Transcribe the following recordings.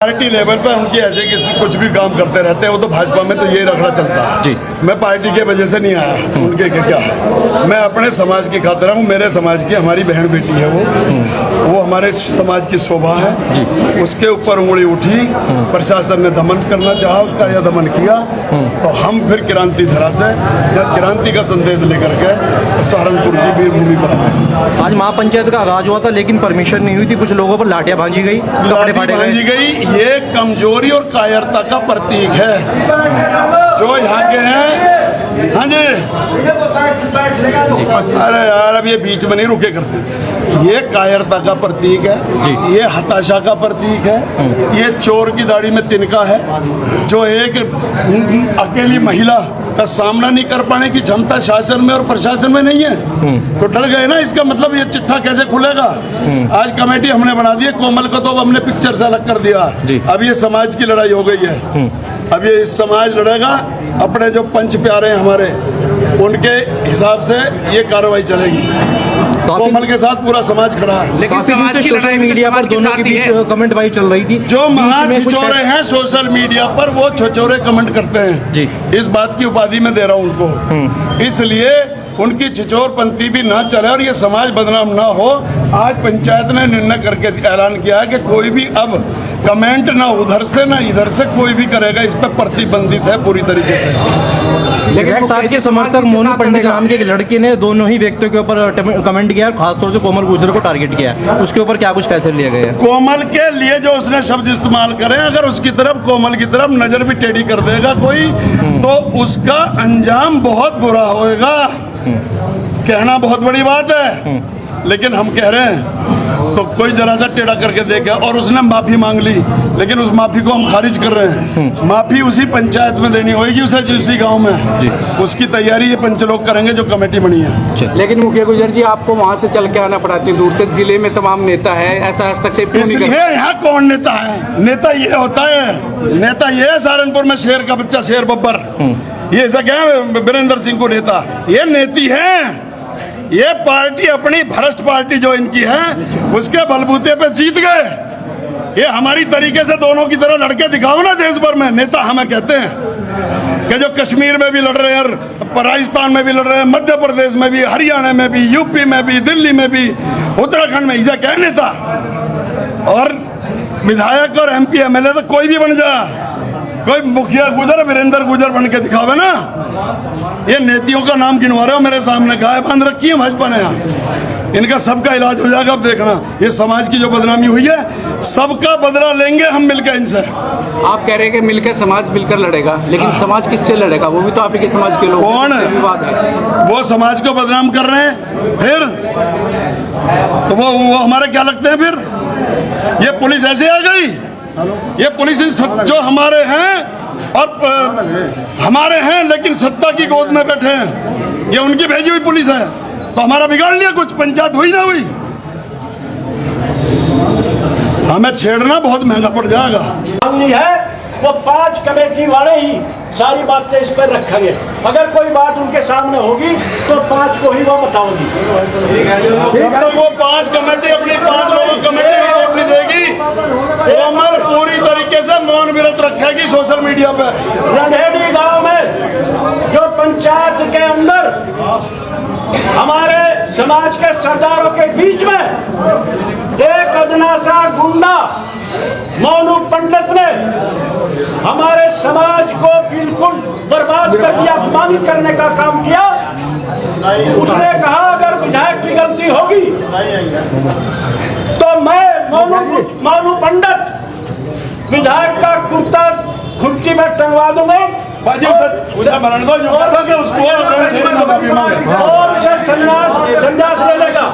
Party level पर उनकी ऐसे किसी कुछ भी काम करते रहते हैं। वो तो भाजपा में तो ये रखना चलता है जी। मैं पार्टी के वजह से नहीं आया, उनके क्या है। मैं अपने समाज की खातिर हूँ। मेरे समाज की हमारी बहन बेटी है वो हमारे समाज की शोभा है जी। उसके ऊपर उंगली उठी, प्रशासन ने दमन करना चाहा, उसका यह दमन किया तो हम फिर क्रांति धरा से क्रांति का संदेश लेकर के सहारनपुर की वीर भूमि पर आए। आज महापंचायत का आगाज हुआ था लेकिन परमिशन नहीं हुई थी, कुछ लोगों पर लाठियां भांजी गई, भांजी गई। ये कमजोरी और कायरता का प्रतीक है जो यहाँ के हैं। हाँ जी, अरे यार अब ये बीच में नहीं रुके करते। ये कायरता का प्रतीक है, ये हताशा का प्रतीक है, ये चोर की दाढ़ी में तिनका है। जो एक अकेली महिला का सामना नहीं कर पाने की क्षमता शासन में और प्रशासन में नहीं है तो डर गए ना। इसका मतलब ये चिट्ठा कैसे खुलेगा। आज कमेटी हमने बना दी है, कोमल को तो हमने पिक्चर से अलग कर दिया। अब ये समाज की लड़ाई हो गई है। अब ये इस समाज लड़ेगा, अपने जो पंच प्यारे हैं हमारे, उनके हिसाब से ये कार्रवाई चलेगी। कोमल के साथ पूरा समाज खड़ा है। लेकिन काफी दिन से सोशल मीडिया पर दोनों के बीच कमेंट बाई चल रही थी। जो महाछिछोरे हैं सोशल मीडिया पर, वो छोचोरे कमेंट करते हैं जी। इस बात की उपाधि में दे रहा हूं उनको, इसलिए उनकी छिछोरपंथी भी ना चले और ये समाज बदनाम ना हो। आज पंचायत ने निर्णय करके ऐलान किया है कि कोई भी अब कमेंट ना उधर से ना इधर से कोई भी करेगा, इस पर प्रतिबंधित है पूरी तरीके से। लेकिन साथ के समर्थक मोनू पंडित नाम के एक लड़के ने दोनों ही व्यक्तियों के ऊपर कमेंट किया, खासतौर से कोमल गुर्जर को टारगेट किया। उसके ऊपर क्या कुछ फैसले लिए गए? कोमल के लिए जो उसने शब्द इस्तेमाल करे, अगर उसकी तरफ कोमल की तरफ नजर भी टेढ़ी कर देगा कोई तो उसका अंजाम बहुत बुरा होएगा। कहना बहुत बड़ी बात है लेकिन हम कह रहे हैं तो कोई जरा सा टेढ़ा करके देखे। और उसने माफी मांग ली लेकिन उस माफी को हम खारिज कर रहे हैं। माफी उसी पंचायत में देनी होगी उसे, जो उसी गांव में जी। उसकी तैयारी ये पंच लोग करेंगे जो कमेटी बनी है। लेकिन मुखिया गुर्जर जी, आपको वहां से चल के आना पड़ा इतनी दूर से, जिले में तमाम नेता है, ऐसा हस्तक्षेप क्यों नहीं करते? यहाँ कौन नेता है? नेता ये होता है, नेता ये है सहारनपुर में शेर का बच्चा शेर बब्बर, ये ऐसा क्या है वीरेंद्र सिंह को नेता? ये नेती है। ये पार्टी अपनी भ्रष्ट पार्टी जो इनकी है उसके बलबूते पे जीत गए। ये हमारी तरीके से दोनों की तरह लड़के दिखाओ ना देश भर में। नेता हमें कहते हैं कि जो कश्मीर में भी लड़ रहे हैं, राजस्थान में भी लड़ रहे हैं, मध्य प्रदेश में भी, हरियाणा में भी, यूपी में भी, दिल्ली में भी, उत्तराखंड में, इसे क्या नेता? और विधायक और MP MLA तो कोई भी बन जाए, कोई मुखिया गुजर वीरेंद्र गुजर बन के दिखावे ना। ये नेतियों का नाम गिनवा रहे हो मेरे सामने, गाय बांध रखी है भाजपा ने यहाँ। इनका सबका इलाज हो जाएगा। अब देखना, ये समाज की जो बदनामी हुई है सबका बदला लेंगे हम मिलकर इनसे। आप कह रहे हैं कि मिलकर समाज मिलकर लड़ेगा, लेकिन समाज किससे लड़ेगा? वो भी तो आप ही के समाज के लोग। कौन है? विवाद है। वो समाज को बदनाम कर रहे हैं फिर तो वो हमारे क्या लगते हैं फिर? ये पुलिस ऐसे आ गई, ये पुलिस जो हमारे हैं और हमारे हैं लेकिन सत्ता की गोद में बैठे हैं, ये उनकी भेजी हुई पुलिस है। तो हमारा बिगाड़ लिया कुछ? पंचायत हुई ना हुई? हमें छेड़ना बहुत महंगा पड़ जाएगा। है वो 5 कमेटी वाले ही सारी बातें इस पर रखेंगे। अगर कोई बात उनके सामने होगी तो 5 को ही वो बताओगी। जब तक वो 5 कमेटी अपनी 5 लोगों कमेटी रिपोर्ट नहीं देगी, कोमल पूरी तरीके से मौन व्रत रखेगी सोशल मीडिया पे। रंधेड़ी गांव में जो पंचायत के अंदर हमारे समाज के सरदारों के बीच में एक अदना सा गुंडा मोनू पंडित ने हमारे समाज को बिल्कुल बर्बाद कर दिया, अपमानित करने का काम किया। उसने कहा अगर विधायक की गलती होगी तो मैं मोनू पंडित विधायक का कुर्ता खुर्ची में टंगवा दूंगा और उसे संन्यास ले लेगा।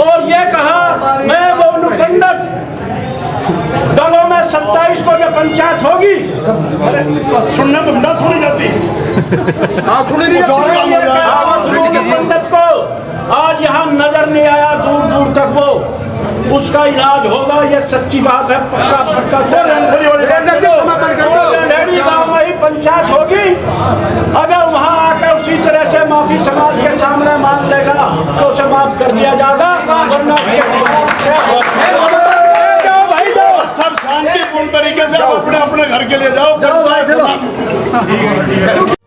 और ये कहा मैं मोनू पंडित दलों में 27 को जो पंचायत होगी सुनना तो ना सुनी जाती। पंडित को आज यहाँ नजर नहीं आया, दूर दूर तक वो उसका इलाज होगा, ये सच्ची बात है। पक्का गाँव में ही पंचायत होगी। अगर वहाँ आकर उसी तरह से माफी समाज के सामने मांग लेगा तो उसे माफ कर दिया जाएगा, वरना सब शांतिपूर्ण तरीके से आप अपने अपने घर के लिए जाओ पंचायत समाप्त।